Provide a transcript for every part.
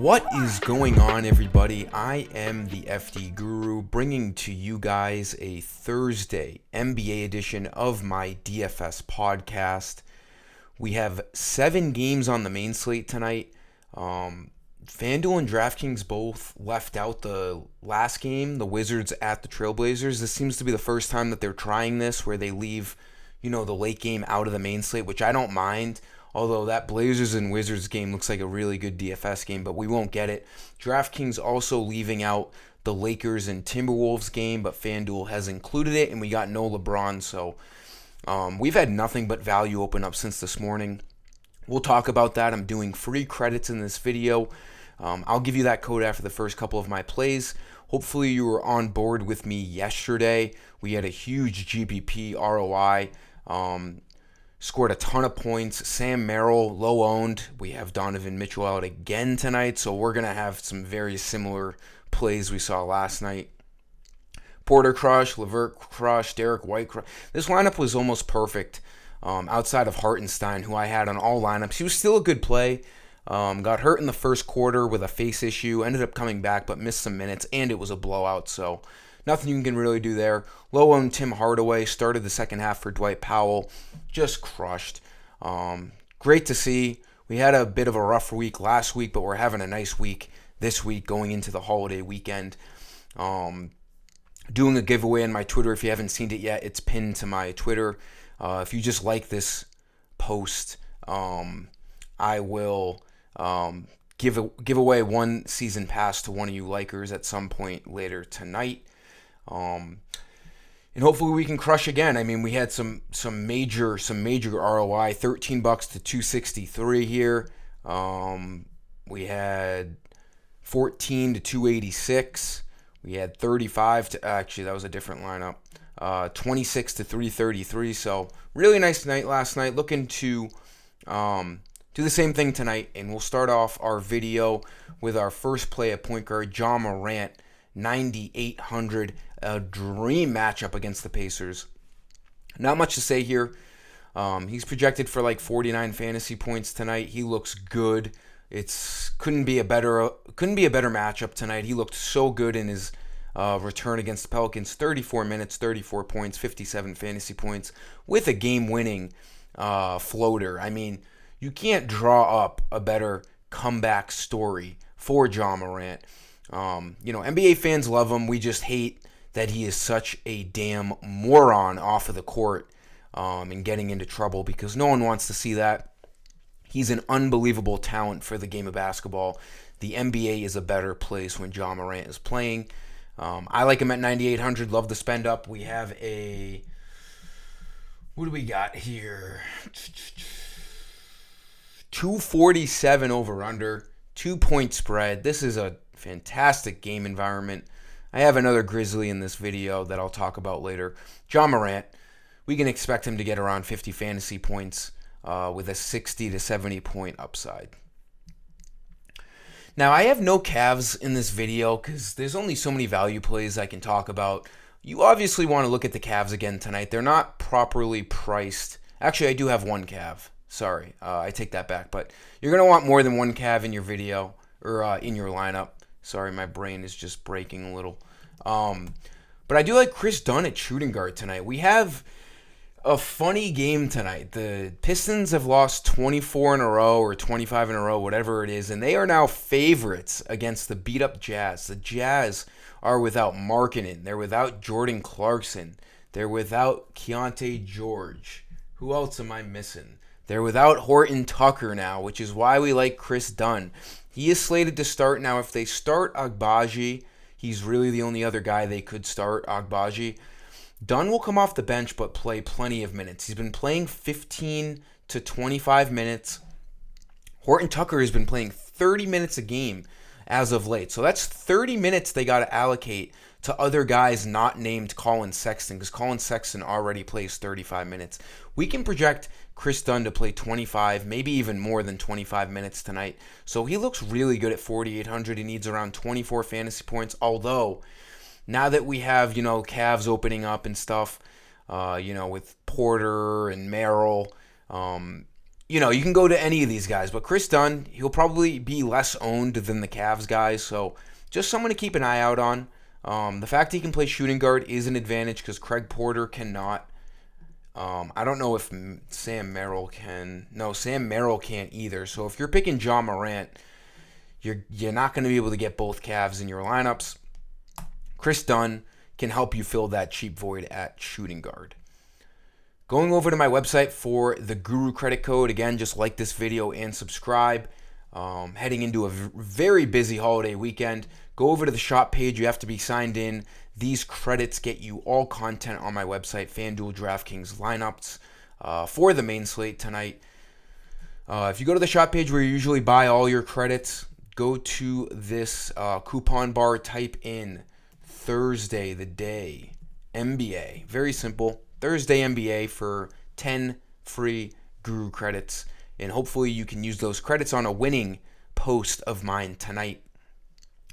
What is going on, everybody? I am the FD Guru, bringing to you guys a Thursday NBA edition of my DFS podcast. We have 7 games on the main slate tonight. FanDuel and DraftKings both left out the last game, the Wizards at the Trailblazers. This seems to be the first time that they're trying this, where they leave, the late game out of the main slate, which I don't mind. Although that Blazers and Wizards game looks like a really good DFS game, but we won't get it. DraftKings also leaving out the Lakers and Timberwolves game, but FanDuel has included it, and we got no LeBron, so we've had nothing but value open up since this morning. We'll talk about that. I'm doing free credits in this video. I'll give you that code after the first couple of my plays. Hopefully you were on board with me yesterday. We had a huge GPP ROI. Scored a ton of points. Sam Merrill, low owned. We have Donovan Mitchell out again tonight, so we're going to have some very similar plays we saw last night. Porter crush, LeVert crush, Derek White crush. This lineup was almost perfect outside of Hartenstein, who I had on all lineups. He was still a good play. Got hurt in the first quarter with a face issue. Ended up coming back, but missed some minutes, and it was a blowout, so nothing you can really do there. Low-owned Tim Hardaway started the second half for Dwight Powell. Just crushed. Great to see. We had a bit of a rough week last week, but we're having a nice week this week going into the holiday weekend. Doing a giveaway on my Twitter. If you haven't seen it yet, it's pinned to my Twitter. If you just like this post, I will give away one season pass to one of you likers at some point later tonight. And hopefully we can crush again. I mean, we had some major ROI, $13 to 263 here. We had 14 to 286. We had 35 to actually that was a different lineup. 26 to 333. So really nice night last night. Looking to do the same thing tonight, and we'll start off our video with our first play at point guard, Ja Morant, 9,800, a dream matchup against the Pacers. Not much to say here. He's projected for like 49 fantasy points tonight. He looks good. Couldn't be a better matchup tonight. He looked so good in his return against the Pelicans. 34 minutes, 34 points, 57 fantasy points with a game-winning floater. I mean, you can't draw up a better comeback story for Ja Morant. NBA fans love him. We just hate that he is such a damn moron off of the court and getting into trouble, because no one wants to see that. He's an unbelievable talent for the game of basketball. The NBA is a better place when Ja Morant is playing. I like him at 9,800. Love the spend up. We have what do we got here? 247 over under, 2-point spread. This is a fantastic game environment. I have another Grizzly in this video that I'll talk about later. Ja Morant, we can expect him to get around 50 fantasy points with a 60 to 70 point upside. Now, I have no Cavs in this video because there's only so many value plays I can talk about. You obviously want to look at the Cavs again tonight. They're not properly priced. Actually, I do have one Cav. Sorry, I take that back. But you're going to want more than one Cav in your video or in your lineup. Sorry, my brain is just breaking a little. But I do like Chris Dunn at shooting guard tonight. We have a funny game tonight. The Pistons have lost 24 in a row or 25 in a row, whatever it is, and they are now favorites against the beat-up Jazz. The Jazz are without Markkanen. They're without Jordan Clarkson. They're without Keontae George. Who else am I missing? They're without Horton Tucker now, which is why we like Chris Dunn. He is slated to start. Now, if they start Agbaji, he's really the only other guy they could start, Agbaji. Dunn will come off the bench but play plenty of minutes. He's been playing 15 to 25 minutes. Horton Tucker has been playing 30 minutes a game as of late. So that's 30 minutes they got to allocate to other guys not named Colin Sexton, because Colin Sexton already plays 35 minutes. We can project Chris Dunn to play 25, maybe even more than 25 minutes tonight. So he looks really good at 4,800. He needs around 24 fantasy points, although now that we have, Cavs opening up and stuff, with Porter and Merrill, you can go to any of these guys, but Chris Dunn, he'll probably be less owned than the Cavs guys, so just someone to keep an eye out on. The fact he can play shooting guard is an advantage because Craig Porter cannot. I don't know if Sam Merrill can. No, Sam Merrill can't either. So if you're picking Ja Morant, you're not going to be able to get both Cavs in your lineups. Chris Dunn can help you fill that cheap void at shooting guard. Going over to my website for the Guru credit code. Again, just like this video and subscribe. Heading into a very busy holiday weekend. Go over to the shop page. You have to be signed in. These credits get you all content on my website, FanDuel, DraftKings lineups for the main slate tonight. If you go to the shop page where you usually buy all your credits, go to this coupon bar, type in Thursday, the day, NBA. Very simple. Thursday NBA for 10 free Guru credits. And hopefully you can use those credits on a winning post of mine tonight.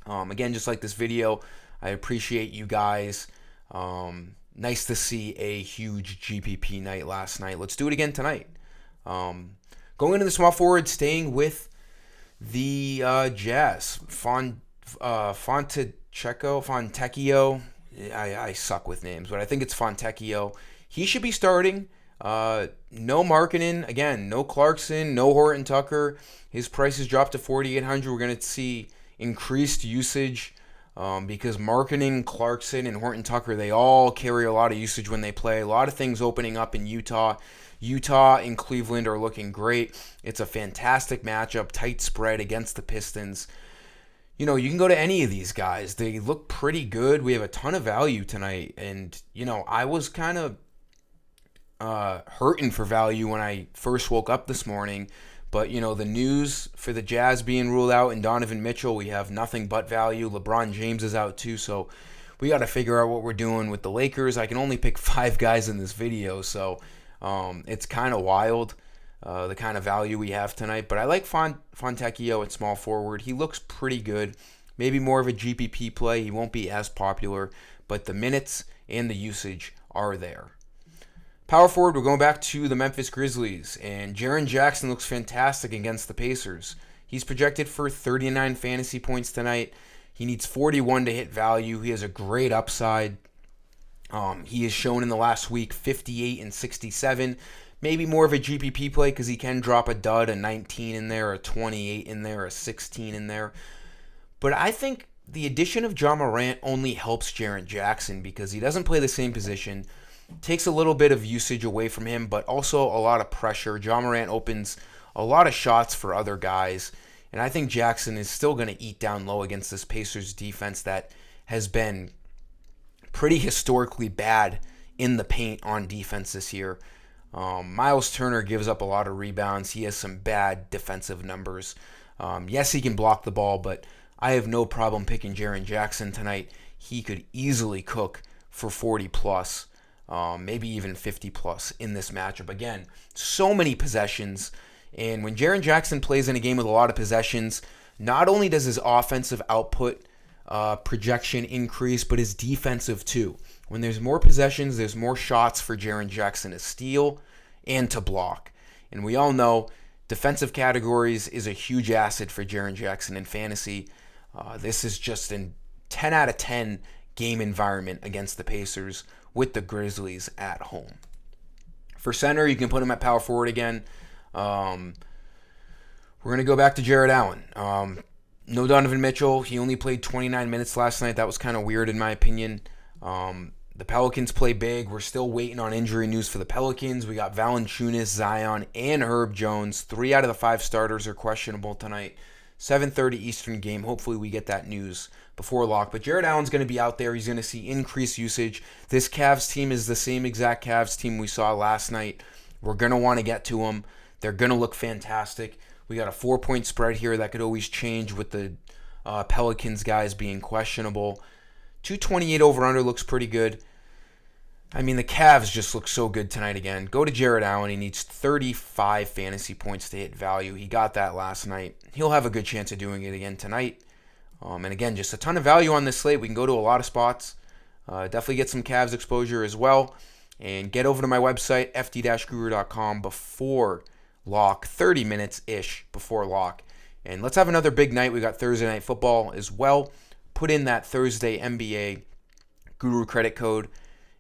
Again, just like this video, I appreciate you guys. Nice to see a huge GPP night last night. Let's do it again tonight. Going into the small forward, staying with the Jazz. Fontecchio. I suck with names, but I think it's Fontecchio. He should be starting. No Markkanen. Again, no Clarkson, no Horton Tucker. His price has dropped to 4,800. We're going to see increased usage because Markkanen, Clarkson, and Horton Tucker, they all carry a lot of usage when they play. A lot of things opening up in Utah. Utah and Cleveland are looking great. It's a fantastic matchup, tight spread against the Pistons. You can go to any of these guys. They look pretty good. We have a ton of value tonight. And, I was kind of hurting for value when I first woke up this morning. But, the news for the Jazz being ruled out and Donovan Mitchell, we have nothing but value. LeBron James is out too. So we got to figure out what we're doing with the Lakers. I can only pick 5 guys in this video. So it's kind of wild. The kind of value we have tonight. But I like Fontecchio at small forward. He looks pretty good. Maybe more of a GPP play. He won't be as popular, but the minutes and the usage are there. Power forward, we're going back to the Memphis Grizzlies, and Jaren Jackson looks fantastic against the Pacers. He's projected for 39 fantasy points tonight. He needs 41 to hit value. He has a great upside. He has shown in the last week 58 and 67. Maybe more of a GPP play because he can drop a dud, a 19 in there, a 28 in there, a 16 in there. But I think the addition of Ja Morant only helps Jaren Jackson because he doesn't play the same position, takes a little bit of usage away from him, but also a lot of pressure. Ja Morant opens a lot of shots for other guys, and I think Jackson is still going to eat down low against this Pacers defense that has been pretty historically bad in the paint on defense this year. Miles Turner gives up a lot of rebounds. He has some bad defensive numbers. Yes, he can block the ball, but I have no problem picking Jaren Jackson tonight. He could easily cook for 40 plus, maybe even 50 plus in this matchup. Again, so many possessions. And when Jaren Jackson plays in a game with a lot of possessions, not only does his offensive output projection increase, but his defensive too. When there's more possessions, there's more shots for Jaren Jackson to steal and to block. And we all know defensive categories is a huge asset for Jaren Jackson in fantasy. This is just a 10 out of 10 game environment against the Pacers with the Grizzlies at home. For center, you can put him at power forward again. We're going to go back to Jared Allen. No Donovan Mitchell. He only played 29 minutes last night. That was kind of weird in my opinion. The Pelicans play big. We're still waiting on injury news for the Pelicans. We got Valanciunas, Zion, and Herb Jones. 3 out of the 5 starters are questionable tonight. 7:30 Eastern game. Hopefully we get that news before lock. But Jared Allen's going to be out there. He's going to see increased usage. This Cavs team is the same exact Cavs team we saw last night. We're going to want to get to them. They're going to look fantastic. We got a 4-point spread here that could always change with the Pelicans guys being questionable. 228 over-under looks pretty good. I mean, the Cavs just look so good tonight again. Go to Jared Allen. He needs 35 fantasy points to hit value. He got that last night. He'll have a good chance of doing it again tonight. And again, just a ton of value on this slate. We can go to a lot of spots. Definitely get some Cavs exposure as well. And get over to my website, fd-guru.com, before lock, 30 minutes-ish before lock. And let's have another big night. We got Thursday Night Football as well. Put in that Thursday NBA Guru credit code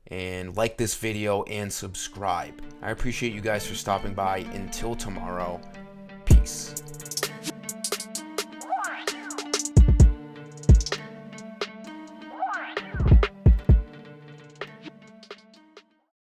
and like this video and subscribe. I appreciate you guys for stopping by. Until tomorrow, peace.